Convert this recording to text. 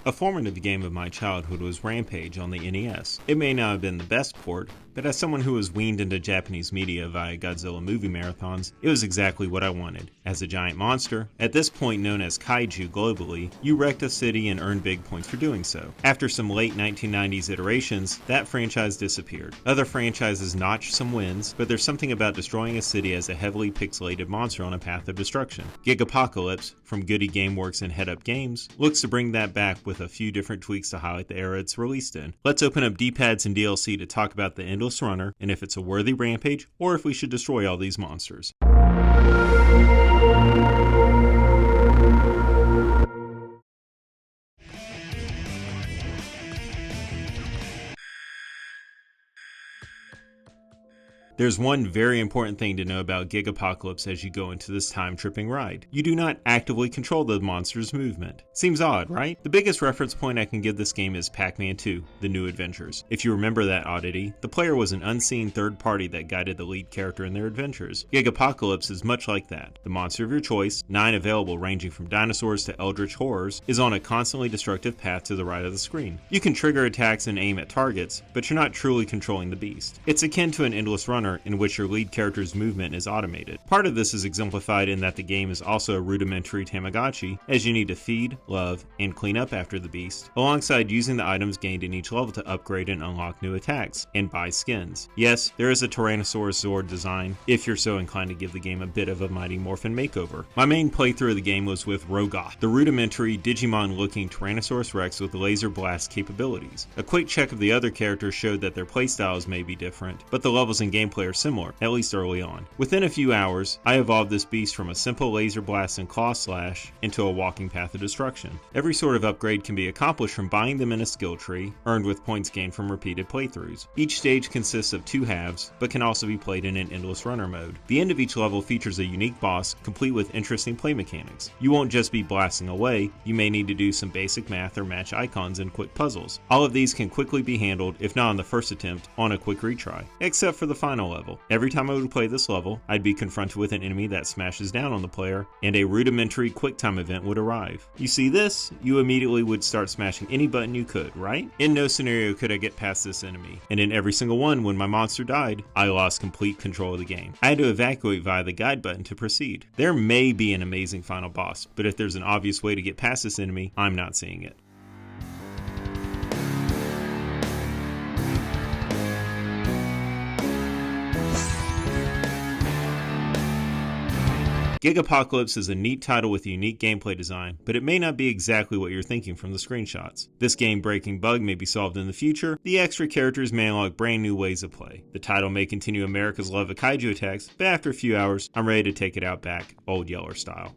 A formative game of my childhood was Rampage on the NES. It may not have been the best port, but as someone who was weaned into Japanese media via Godzilla movie marathons, it was exactly what I wanted. As a giant monster, at this point known as Kaiju globally, you wrecked a city and earned big points for doing so. After some late 1990s iterations, that franchise disappeared. Other franchises notched some wins, but there's something about destroying a city as a heavily pixelated monster on a path of destruction. Gigapocalypse, from Goody Gameworks and Head Up Games, looks to bring that back with a few different tweaks to highlight the era it's released in. Let's open up D-pads and DLC to talk about the Endless Runner and if it's a worthy rampage or if we should destroy all these monsters. There's one very important thing to know about Gigapocalypse as you go into this time-tripping ride. You do not actively control the monster's movement. Seems odd, right? The biggest reference point I can give this game is Pac-Man 2, The New Adventures. If you remember that oddity, the player was an unseen third party that guided the lead character in their adventures. Gigapocalypse is much like that. The monster of your choice, 9 available ranging from dinosaurs to eldritch horrors, is on a constantly destructive path to the right of the screen. You can trigger attacks and aim at targets, but you're not truly controlling the beast. It's akin to an Endless Runner in which your lead character's movement is automated. Part of this is exemplified in that the game is also a rudimentary Tamagotchi, as you need to feed, love, and clean up after the beast, alongside using the items gained in each level to upgrade and unlock new attacks, and buy skins. Yes, there is a Tyrannosaurus Zord design, if you're so inclined to give the game a bit of a Mighty Morphin makeover. My main playthrough of the game was with Rogoth, the rudimentary Digimon-looking Tyrannosaurus Rex with laser blast capabilities. A quick check of the other characters showed that their playstyles may be different, but the levels and gameplay are similar, at least early on. Within a few hours, I evolved this beast from a simple laser blast and claw slash into a walking path of destruction. Every sort of upgrade can be accomplished from buying them in a skill tree, earned with points gained from repeated playthroughs. Each stage consists of 2 halves, but can also be played in an endless runner mode. The end of each level features a unique boss, complete with interesting play mechanics. You won't just be blasting away, you may need to do some basic math or match icons and quick puzzles. All of these can quickly be handled, if not on the first attempt, on a quick retry, except for the final level. Every time I would play this level, I'd be confronted with an enemy that smashes down on the player, and a rudimentary QuickTime event would arrive. You see this? You immediately would start smashing any button you could, right? In no scenario could I get past this enemy, and in every single one, when my monster died, I lost complete control of the game. I had to evacuate via the guide button to proceed. There may be an amazing final boss, but if there's an obvious way to get past this enemy, I'm not seeing it. Gigapocalypse is a neat title with a unique gameplay design, but it may not be exactly what you're thinking from the screenshots. This game-breaking bug may be solved in the future, the extra characters may unlock brand new ways of play. The title may continue America's love of kaiju attacks, but after a few hours, I'm ready to take it out back, old Yeller style.